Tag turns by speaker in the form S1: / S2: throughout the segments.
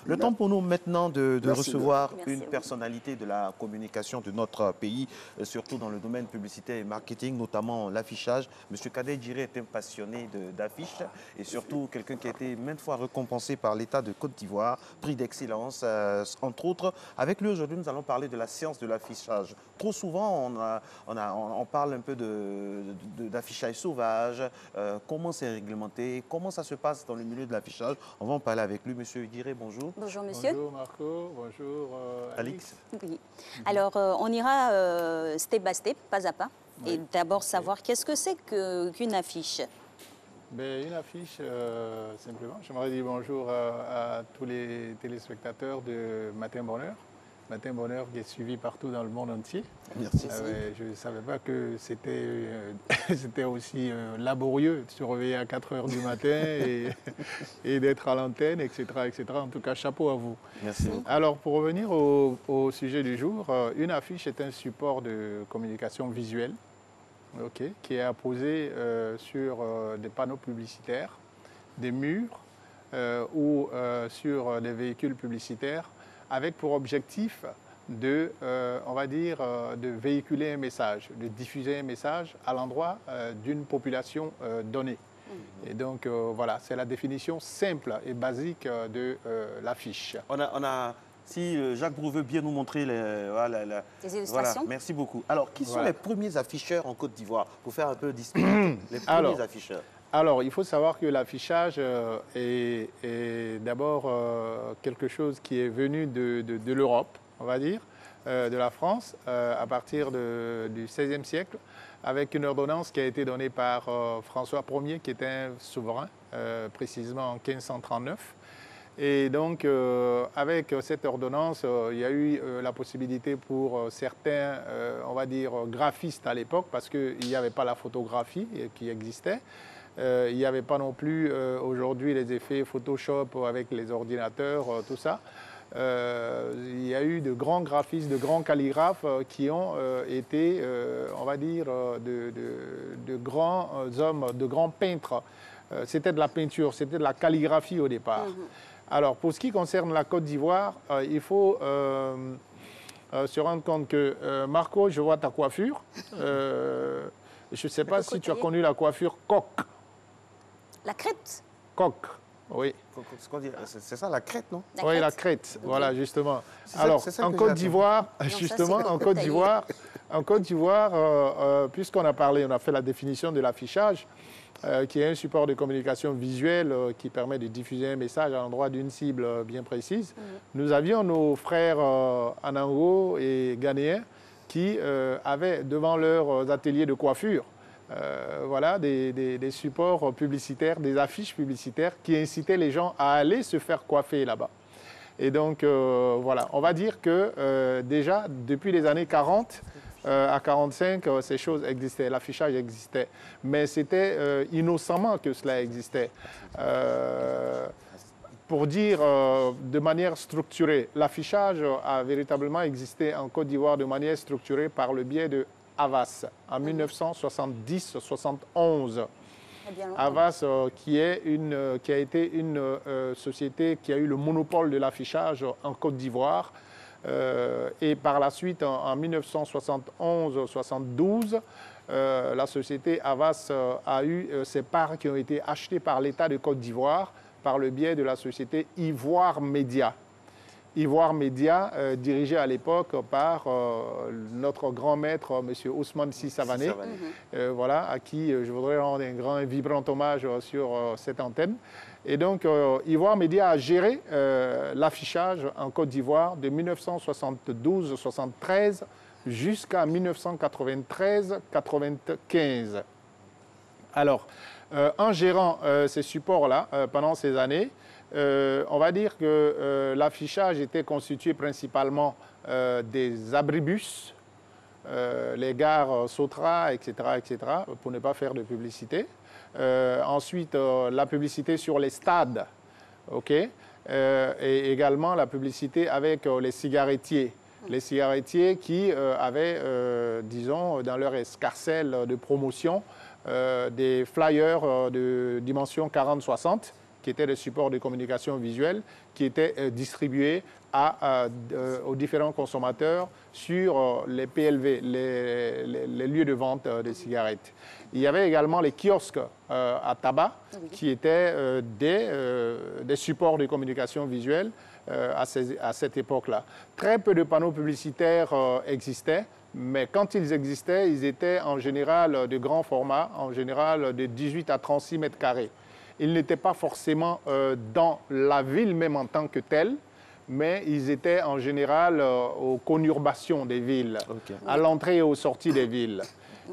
S1: Le temps pour nous maintenant de
S2: Merci
S1: recevoir
S3: Merci
S1: une
S3: à vous.
S1: personnalité de la communication de notre pays, surtout dans le domaine publicitaire et marketing, notamment l'affichage. Monsieur Kadé Djiré est un passionné d'affiches et surtout quelqu'un qui a été maintes fois récompensé par l'État de Côte d'Ivoire, prix d'excellence, entre autres. Avec lui aujourd'hui, nous allons parler de la science de l'affichage. Trop souvent, on parle un peu d'affichage sauvage, comment c'est réglementé, comment ça se passe dans le milieu de l'affichage. On va en parler avec lui. Monsieur Djiré, bonjour.
S3: Bonjour monsieur.
S2: Bonjour Marco, bonjour Alix.
S3: Oui. Alors, on ira step by step, pas à pas.
S2: Oui.
S3: Et d'abord savoir qu'est-ce que c'est qu'une affiche.
S2: Ben, une affiche, simplement. J'aimerais dire bonjour à tous les téléspectateurs de Matin Bonheur. Matin Bonheur qui est suivi partout dans le monde entier.
S1: Merci.
S2: Je ne savais pas que c'était aussi laborieux de se réveiller à 4 heures du matin et d'être à l'antenne, etc., etc. En tout cas, chapeau à vous.
S1: Merci.
S2: Alors, pour revenir au sujet du jour, une affiche est un support de communication visuelle qui est apposé sur des panneaux publicitaires, des murs ou sur des véhicules publicitaires avec pour objectif de, on va dire, de véhiculer un message, de diffuser un message à l'endroit d'une population donnée. Et donc, voilà, c'est la définition simple et basique de l'affiche.
S1: Si Jacques Brou veut bien nous montrer les
S3: illustrations.
S1: Voilà, merci beaucoup. Alors, qui sont
S2: Voilà.
S1: les premiers afficheurs en Côte d'Ivoire? Pour faire un peu d'histoire, les premiers afficheurs.
S2: Alors, il faut savoir que l'affichage est d'abord quelque chose qui est venu de l'Europe, on va dire, de la France, à partir du XVIe siècle, avec une ordonnance qui a été donnée par François Ier, qui était un souverain, précisément en 1539. Et donc, avec cette ordonnance, il y a eu la possibilité pour certains, on va dire, graphistes à l'époque, parce qu'il n'y avait pas la photographie qui existait. Il n'y avait pas non plus aujourd'hui les effets Photoshop avec les ordinateurs, tout ça. Il y a eu de grands graphistes, de grands calligraphes qui ont été, on va dire, de grands hommes, de grands peintres. C'était de la peinture, c'était de la calligraphie au départ. Alors, pour ce qui concerne la Côte d'Ivoire, il faut se rendre compte que, Marco, je vois ta coiffure. Je ne sais pas si tu as connu la coiffure coque.
S3: La crête.
S2: Coque, oui.
S1: C'est ça la crête, non?
S2: Oui, la crête,
S3: Ok.
S2: voilà, justement.
S1: Ça,
S2: Alors,
S1: c'est ça
S2: en
S1: que
S2: Côte
S1: j'ai
S2: d'Ivoire,
S3: ça,
S2: justement,
S3: c'est le
S2: en Côte d'Ivoire, puisqu'on a parlé, on a fait la définition de l'affichage, qui est un support de communication visuelle qui permet de diffuser un message à l'endroit d'une cible bien précise. Nous avions nos frères Anango et Ghanéens qui avaient devant leurs ateliers de coiffure voilà, des supports publicitaires, des affiches publicitaires qui incitaient les gens à aller se faire coiffer là-bas. Et donc, voilà, on va dire que déjà, depuis les années 40 à 45, ces choses existaient, l'affichage existait. Mais c'était innocemment que cela existait. Pour dire de manière structurée, l'affichage a véritablement existé en Côte d'Ivoire de manière structurée par le biais de Havas en 1970-71. Havas, qui a été une société qui a eu le monopole de l'affichage en Côte d'Ivoire. Et par la suite, en 1971-72, la société Havas a eu ses parts qui ont été achetées par l'État de Côte d'Ivoire par le biais de la société Ivoire Média. Ivoire Média, dirigé à l'époque par notre grand maître, M. Ousmane Sy Savané, voilà, à qui je voudrais rendre un grand et vibrant hommage sur cette antenne. Et donc, Ivoire Média a géré l'affichage en Côte d'Ivoire de 1972-73 jusqu'à 1993-95. Alors, en gérant ces supports-là pendant ces années, on va dire que l'affichage était constitué principalement des abribus, les gares Sotra, etc., etc., pour ne pas faire de publicité. Ensuite, la publicité sur les stades, et également la publicité avec les cigarettiers. Les cigarettiers qui avaient, disons, dans leur escarcelle de promotion, des flyers de dimension 40-60 qui étaient des supports de communication visuelle, qui étaient distribués aux différents consommateurs sur les PLV, les lieux de vente de cigarettes. Il y avait également les kiosques à tabac, qui étaient des supports de communication visuelle à cette époque-là. Très peu de panneaux publicitaires existaient, mais quand ils existaient, ils étaient en général de grand format, en général de 18 à 36 mètres carrés. Ils n'étaient pas forcément dans la ville même en tant que telle, mais ils étaient en général aux conurbations des villes, à l'entrée et aux sorties des villes.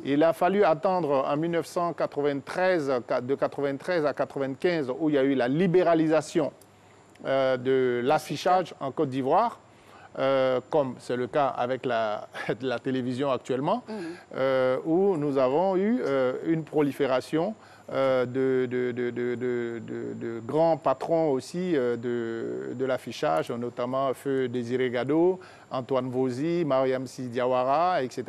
S2: Il a fallu attendre en 1993, de 93 à 95, où il y a eu la libéralisation de l'affichage en Côte d'Ivoire, comme c'est le cas avec la télévision actuellement, où nous avons eu une prolifération de grands patrons aussi de l'affichage, notamment Feu Désiré Gado, Antoine Vozy, Mariam Sy Diawara, etc.,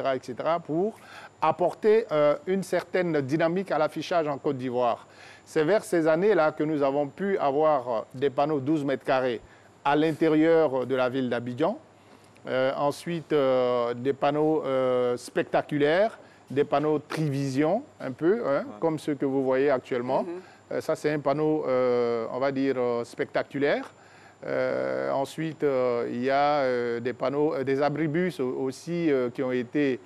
S2: pour apporter une certaine dynamique à l'affichage en Côte d'Ivoire. C'est vers ces années-là que nous avons pu avoir des panneaux 12 mètres carrés à l'intérieur de la ville d'Abidjan. Ensuite, des panneaux spectaculaires, des panneaux trivision, un peu, comme ceux que vous voyez actuellement. Ça, c'est un panneau, on va dire, spectaculaire. Ensuite, il y a des panneaux, des abribus aussi qui ont été...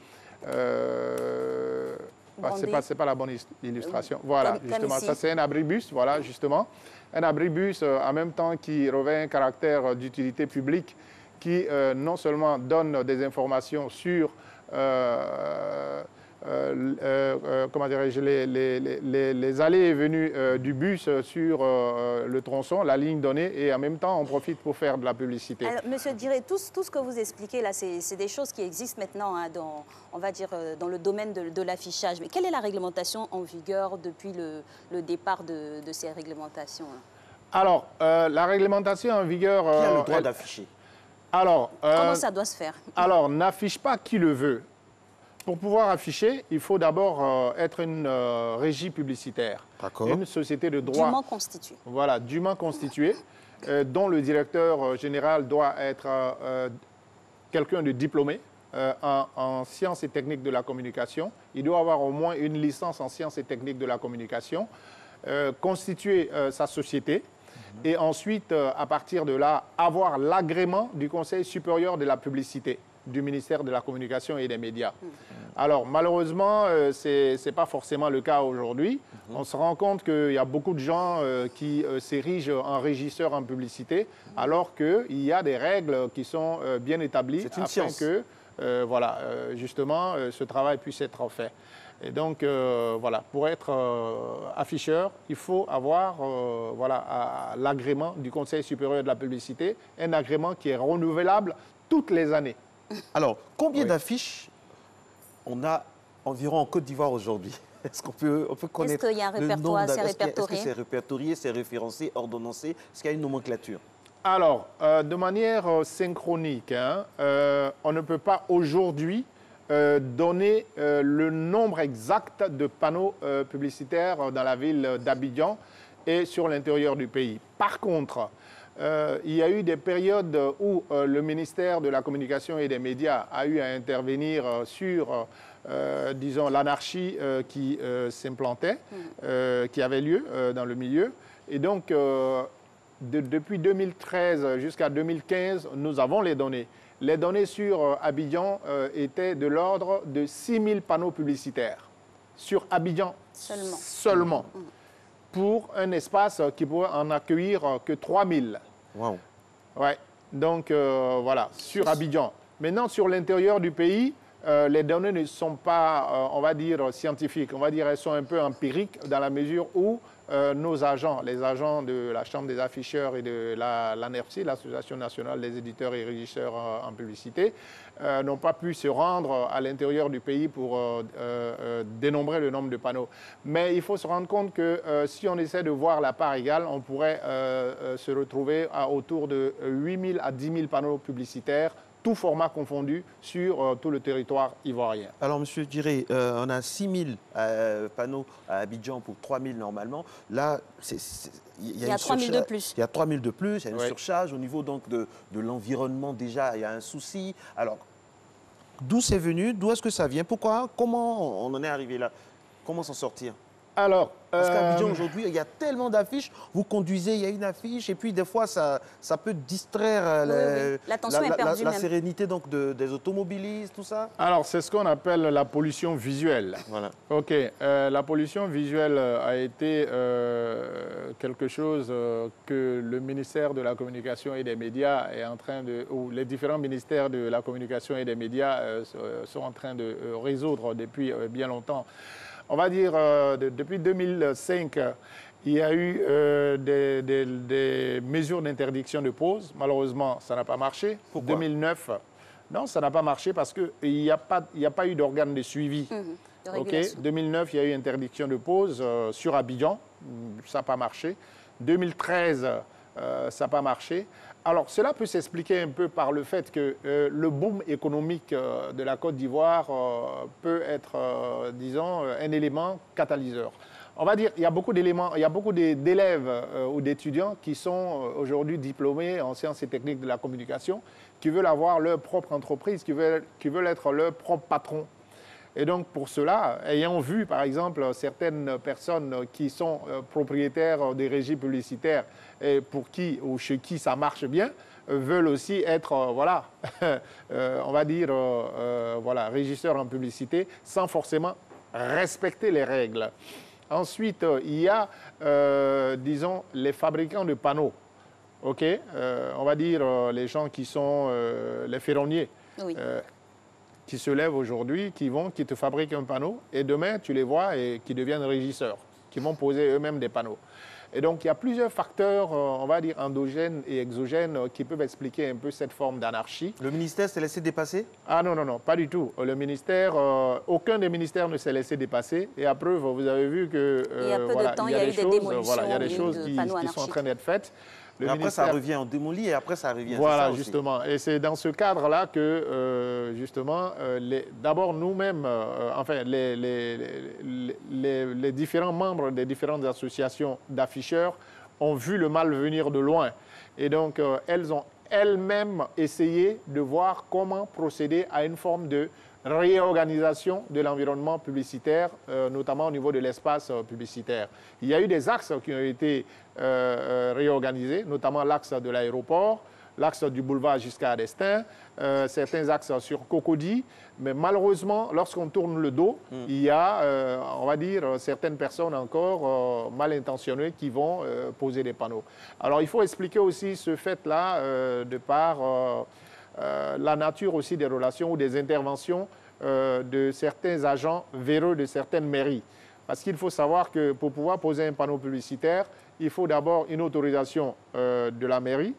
S2: c'est pas la bonne illustration. Voilà, justement, ça c'est un abribus, voilà, justement. Un abribus, en même temps, qui revêt un caractère d'utilité publique, qui non seulement donne des informations sur comment dirais-je, les allées et venues du bus sur le tronçon, la ligne donnée, et en même temps, on profite pour faire de la publicité.
S3: Alors, Monsieur Diré, tout ce que vous expliquez là, c'est des choses qui existent maintenant, hein, on va dire, dans le domaine de l'affichage. Mais quelle est la réglementation en vigueur depuis le départ de ces réglementations là?
S2: Alors, la réglementation en vigueur...
S1: Qui a le droit d'afficher?
S2: Alors,
S3: comment ça doit se faire?
S2: Alors, n'affiche pas qui le veut. Pour pouvoir afficher, il faut d'abord être une régie publicitaire, une société de droit.
S3: Dûment constituée.
S2: Voilà, dûment constituée, dont le directeur général doit être quelqu'un de diplômé en sciences et techniques de la communication. Il doit avoir au moins une licence en sciences et techniques de la communication, constituer sa société, et ensuite, à partir de là, avoir l'agrément du Conseil supérieur de la publicité du ministère de la Communication et des Médias. Alors, malheureusement, ce n'est pas forcément le cas aujourd'hui. On se rend compte qu'il y a beaucoup de gens qui s'érigent en régisseurs en publicité, alors qu'il y a des règles qui sont bien établies afin que, voilà, justement, ce travail puisse être fait. Et donc, voilà, pour être afficheur, il faut avoir voilà, l'agrément du Conseil supérieur de la publicité, un agrément qui est renouvelable toutes les années.
S1: Alors, combien d'affiches on a environ en Côte d'Ivoire aujourd'hui? Est-ce qu'on peut connaître?
S3: Est-ce qu'il y a un répertoire, c'est répertorié?
S1: Est-ce que c'est répertorié, c'est référencé, ordonnancé? Est-ce qu'il y a une nomenclature?
S2: Alors, de manière synchronique, hein, on ne peut pas aujourd'hui donner le nombre exact de panneaux publicitaires dans la ville d'Abidjan et sur l'intérieur du pays. Par contre, il y a eu des périodes où le ministère de la Communication et des Médias a eu à intervenir sur, disons, l'anarchie qui s'implantait, qui avait lieu dans le milieu. Et donc, depuis 2013 jusqu'à 2015, nous avons les données. Les données sur Abidjan étaient de l'ordre de 6 000 panneaux publicitaires. Sur Abidjan seulement. Pour un espace qui pourrait en accueillir que 3 000.
S1: Wow.
S2: Ouais. Donc, voilà, sur Abidjan. Maintenant, sur l'intérieur du pays, les données ne sont pas, on va dire, scientifiques. On va dire elles sont un peu empiriques dans la mesure où nos agents, les agents de la Chambre des afficheurs et de l'ANERPSI, l'Association nationale des éditeurs et régisseurs en publicité, n'ont pas pu se rendre à l'intérieur du pays pour dénombrer le nombre de panneaux. Mais il faut se rendre compte que si on essaie de voir la part égale, on pourrait se retrouver autour de 8 000 à 10 000 panneaux publicitaires tout format confondu sur tout le territoire ivoirien.
S1: Alors, Monsieur Diré, on a 6 000 panneaux à Abidjan pour 3 000 normalement. Là, il y a
S3: 3 000 de plus.
S1: Il y a 3 000 de plus, il y a une
S2: Oui.
S1: surcharge au niveau donc, de l'environnement déjà, il y a un souci. Alors, d'où c'est venu? D'où est-ce que ça vient? Pourquoi? Comment on en est arrivé là? Comment s'en sortir?
S2: Alors,
S1: Parce qu'à Abidjan, aujourd'hui, il y a tellement d'affiches. Vous conduisez, il y a une affiche, et puis des fois, ça peut distraire
S3: Oui. L'attention est perdue
S1: la
S3: même.
S1: sérénité donc, des automobilistes, tout ça.
S2: alors c'est ce qu'on appelle la pollution visuelle.
S1: Voilà.
S2: OK. La pollution visuelle a été quelque chose que le ministère de la Communication et des Médias est en train de... ou les différents ministères de la Communication et des Médias sont en train de résoudre depuis bien longtemps. On va dire, depuis 2005, il y a eu des mesures d'interdiction de pause. Malheureusement, ça n'a pas marché.
S1: Pourquoi?
S2: 2009, non, ça n'a pas marché parce qu'il n'y a pas eu d'organe de suivi.
S3: De
S2: OK.
S3: régulation.
S2: 2009, il y a eu interdiction de pause sur Abidjan. Ça n'a pas marché. 2013, ça n'a pas marché. Alors, cela peut s'expliquer un peu par le fait que le boom économique de la Côte d'Ivoire peut être, disons, un élément catalyseur. On va dire, il y a beaucoup d'éléments, il y a beaucoup d'élèves ou d'étudiants qui sont aujourd'hui diplômés en sciences et techniques de la communication, qui veulent avoir leur propre entreprise, qui veulent être leur propre patron. Et donc, pour cela, ayant vu, par exemple, certaines personnes qui sont propriétaires des régies publicitaires et pour qui ou chez qui ça marche bien, veulent aussi être, voilà, on va dire, voilà, régisseurs en publicité sans forcément respecter les règles. Ensuite, il y a, disons, les fabricants de panneaux. OK, on va dire les gens qui sont les ferronniers.
S3: Oui.
S2: Qui se lèvent aujourd'hui, qui te fabriquent un panneau, et demain, tu les vois et qui deviennent régisseurs, qui vont poser eux-mêmes des panneaux. Et donc, il y a plusieurs facteurs, on va dire, endogènes et exogènes qui peuvent expliquer un peu cette forme d'anarchie.
S1: Le ministère s'est laissé dépasser?
S2: Ah non, non, non, pas du tout. Le ministère, aucun des ministères ne s'est laissé dépasser. Et à preuve, vous avez vu que
S3: Il y a peu de
S2: voilà,
S3: temps,
S2: il y a des choses, voilà, il y a des
S3: de
S2: choses qui
S3: panneaux
S2: sont en train
S3: anarchiques.
S2: d'être faites. Le
S1: Après,
S2: ministère-
S1: ça revient, on démolit et après, ça revient.
S2: Voilà,
S1: c'est ça aussi.
S2: justement. Et c'est dans ce cadre-là que, justement, d'abord nous-mêmes, enfin, les différents membres des différentes associations d'afficheurs ont vu le mal venir de loin. Et donc, elles ont elles-mêmes essayé de voir comment procéder à une forme de réorganisation de l'environnement publicitaire, notamment au niveau de l'espace publicitaire. Il y a eu des axes qui ont été réorganisés, notamment l'axe de l'aéroport, l'axe du boulevard jusqu'à Destin, certains axes sur Cocody, mais malheureusement, lorsqu'on tourne le dos, il y a, on va dire, certaines personnes encore mal intentionnées qui vont poser des panneaux. Alors, il faut expliquer aussi ce fait-là de par la nature aussi des relations ou des interventions de certains agents véreux de certaines mairies. Parce qu'il faut savoir que pour pouvoir poser un panneau publicitaire, il faut d'abord une autorisation de la mairie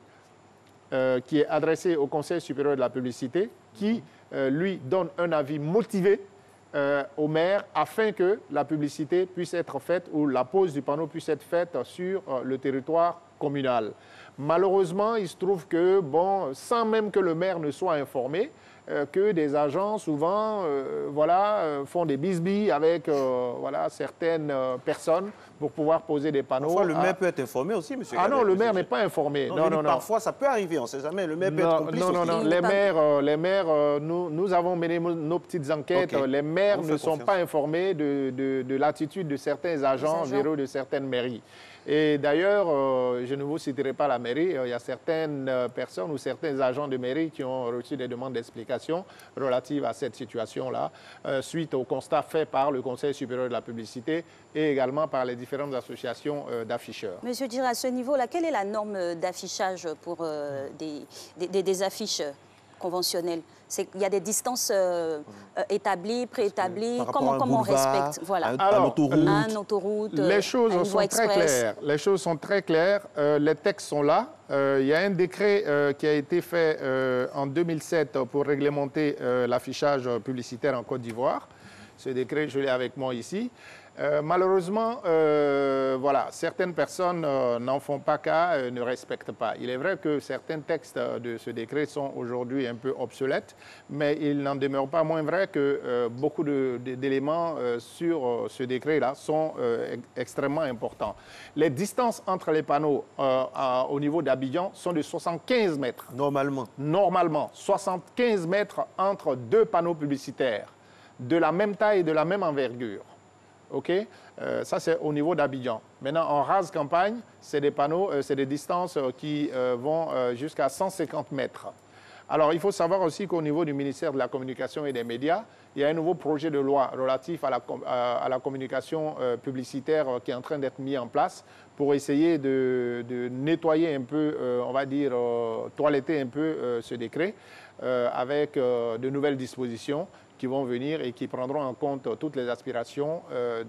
S2: qui est adressée au Conseil supérieur de la publicité qui, lui, donne un avis motivé au maire afin que la publicité puisse être faite ou la pose du panneau puisse être faite sur le territoire communal. Malheureusement, il se trouve que, bon, sans même que le maire ne soit informé, que des agents, souvent, font des bisbilles avec voilà, certaines personnes pour pouvoir poser des panneaux.
S1: Parfois, le maire peut être informé aussi, monsieur.
S2: Ah non,
S1: Cadet,
S2: le maire
S1: monsieur.
S2: n'est pas informé.
S1: Non,
S2: Non,
S1: je
S2: non,
S1: dis
S2: non.
S1: parfois, ça peut arriver, on ne sait jamais. Le maire peut être complice
S2: non,
S1: aussi.
S2: non.
S3: Il n'est
S2: Les maires, nous avons mené nos petites enquêtes.
S1: Ok.
S2: Les maires
S1: On
S2: ne
S1: fait
S2: sont
S1: confiance.
S2: pas informés de l'attitude de certains agents véreux de certaines mairies. Et d'ailleurs, je ne vous citerai pas la mairie, il y a certaines personnes ou certains agents de mairie qui ont reçu des demandes d'explication relatives à cette situation-là, suite au constat fait par le Conseil supérieur de la publicité et également par les différentes associations d'afficheurs.
S3: Monsieur Diré, à ce niveau-là, quelle est la norme d'affichage pour des affiches conventionnelles? Il y a des distances établies, préétablies.
S1: Par rapport à un
S3: Comment on
S1: boulevard,
S3: respecte? Voilà.
S1: à l'autoroute.
S3: À une autoroute,
S2: Les
S3: à
S2: choses
S3: une
S2: sont
S3: voie
S2: très
S3: express.
S2: claires. Les choses sont très claires. Les textes sont là. Il y a un décret qui a été fait en 2007 pour réglementer l'affichage publicitaire en Côte d'Ivoire. Ce décret, je l'ai avec moi ici. Malheureusement, voilà, certaines personnes n'en font pas cas, ne respectent pas. Il est vrai que certains textes de ce décret sont aujourd'hui un peu obsolètes, mais il n'en demeure pas moins vrai que beaucoup d'éléments sur ce décret-là sont extrêmement importants. Les distances entre les panneaux au niveau d'Abidjan sont de 75 mètres.
S1: Normalement.
S2: Normalement, 75 mètres entre deux panneaux publicitaires de la même taille et de la même envergure. OK, ça, c'est au niveau d'Abidjan. Maintenant, en rase campagne, c'est des panneaux, c'est des distances qui vont jusqu'à 150 mètres. Alors, il faut savoir aussi qu'au niveau du ministère de la Communication et des Médias, il y a un nouveau projet de loi relatif à la communication publicitaire qui est en train d'être mis en place pour essayer de nettoyer un peu, on va dire, toiletter un peu ce décret avec de nouvelles dispositions qui vont venir et qui prendront en compte toutes les aspirations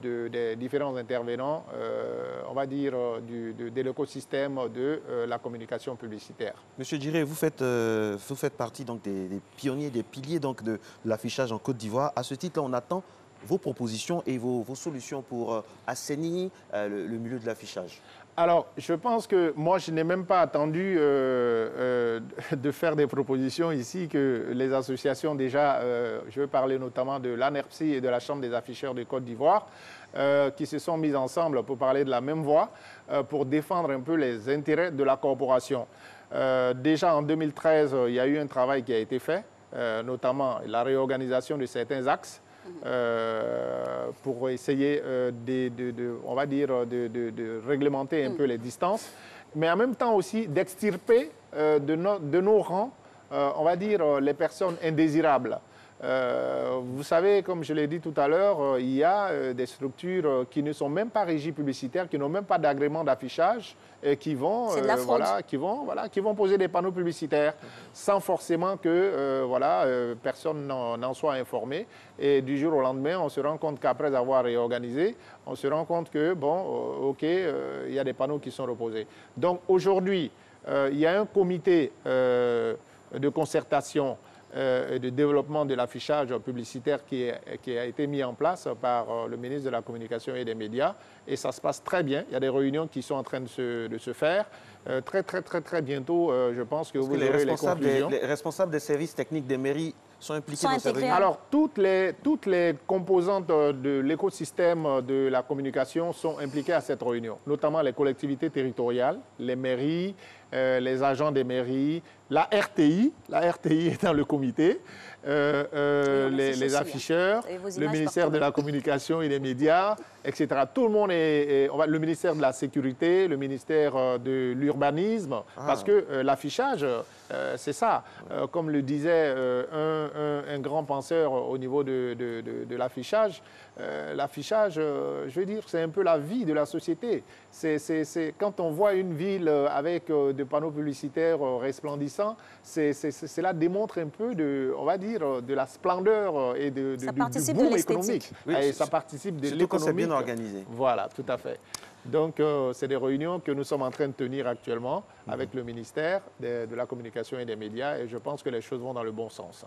S2: des différents intervenants, on va dire, de l'écosystème de la communication publicitaire.
S1: Monsieur Djiré, vous faites partie donc, des pionniers, des piliers donc, de l'affichage en Côte d'Ivoire. À ce titre, on attend vos propositions et vos solutions pour assainir le milieu de l'affichage.
S2: Alors, je pense que moi, je n'ai même pas attendu de faire des propositions ici, que les associations déjà, je veux parler notamment de l'ANERPSI et de la Chambre des afficheurs de Côte d'Ivoire, qui se sont mis ensemble pour parler de la même voix, pour défendre un peu les intérêts de la corporation. Déjà en 2013, il y a eu un travail qui a été fait, notamment la réorganisation de certains axes, pour essayer on va dire, de réglementer un peu les distances, mais en même temps aussi d'extirper de nos rangs, on va dire, les personnes indésirables. Vous savez, comme je l'ai dit tout à l'heure, il y a des structures qui ne sont même pas régies publicitaires, qui n'ont même pas d'agrément d'affichage et qui vont, qui vont poser des panneaux publicitaires sans forcément que personne n'en soit informé. Et du jour au lendemain, on se rend compte qu'après avoir réorganisé, on se rend compte que, bon, il y a des panneaux qui sont reposés. Donc aujourd'hui, il y a un comité de concertation et de développement de l'affichage publicitaire qui a été mis en place par le ministre de la Communication et des Médias. Et ça se passe très bien. Il y a des réunions qui sont en train de se faire. Très bientôt, je pense que vous aurez les conclusions.
S1: Les responsables des services techniques des mairies sont impliqués dans cette réunion.
S2: Alors, toutes les composantes de l'écosystème de la communication sont impliquées à cette réunion, notamment les collectivités territoriales, les mairies, les agents des mairies, la RTI est dans le comité, les afficheurs, le ministère de la Communication et des Médias, etc. Tout le monde le ministère de la Sécurité, le ministère de l'Urbanisme, parce que l'affichage, c'est ça. Comme le disait un grand penseur au niveau de l'affichage, l'affichage, je veux dire, c'est un peu la vie de la société. C'est quand on voit une ville avec des panneaux publicitaires resplendissants, cela démontre un peu on va dire, de la splendeur et du boom économique.
S1: Oui,
S2: et ça participe de l'économie.
S1: Surtout quand c'est bien organisé.
S2: Voilà, tout à fait. Donc, c'est des réunions que nous sommes en train de tenir actuellement avec le ministère de la Communication et des Médias, et je pense que les choses vont dans le bon sens.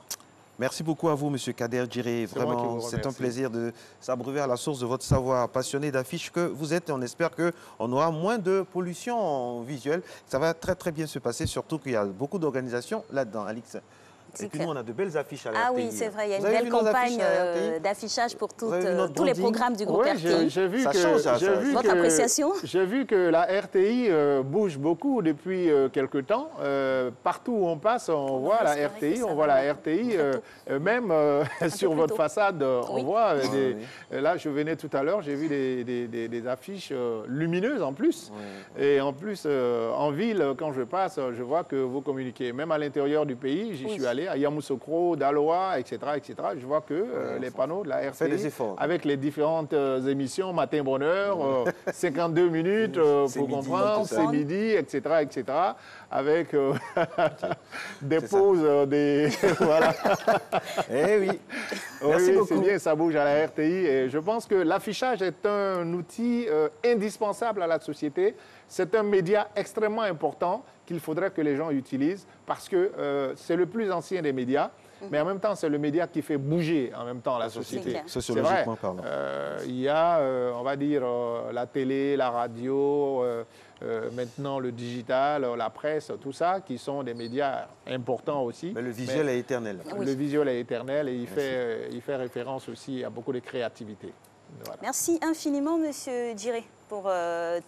S1: Merci beaucoup à vous, M. Kader Djiré. Vraiment, c'est un plaisir de s'abreuver à la source de votre savoir passionné d'affiches que vous êtes. Et on espère qu'on aura moins de pollution visuelle. Ça va très bien se passer, surtout qu'il y a beaucoup d'organisations là-dedans, Alix. Et puis nous, on a de belles affiches à la RTI.
S3: Ah oui, c'est vrai, il y a une belle campagne d'affichage pour tous les programmes du groupe RTI.
S2: J'ai vu
S3: Votre appréciation?
S2: J'ai vu que la RTI bouge beaucoup depuis quelque temps. Partout où on passe, on voit la RTI. On voit la RTI, même sur votre façade, on voit des... Là, je venais tout à l'heure, j'ai vu des affiches lumineuses en plus. Et en plus, en ville, quand je passe, je vois que vous communiquez. Même à l'intérieur du pays, j'y suis allé, à Yamoussoukro, Daloa, etc., je vois que les panneaux de la RTI, avec les différentes émissions, Matin Bonheur, 52 minutes pour comprendre, c'est midi, etc., avec des pauses, voilà.
S1: Eh oui.
S2: Merci beaucoup. C'est bien, ça bouge à la RTI. Et je pense que l'affichage est un outil indispensable à la société. C'est un média extrêmement important qu'il faudrait que les gens utilisent parce que c'est le plus ancien des médias. Mais en même temps, c'est le média qui fait bouger en même temps la société.
S1: Sociologiquement parlant.
S2: Il y a, on va dire, la télé, la radio, maintenant le digital, la presse, tout ça, qui sont des médias importants aussi.
S1: Mais le visuel est éternel.
S2: Le visuel est éternel et il fait référence aussi à beaucoup de créativité. Voilà.
S3: Merci infiniment, Monsieur Djiré, pour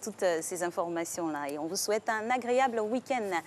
S3: toutes ces informations-là. Et on vous souhaite un agréable week-end.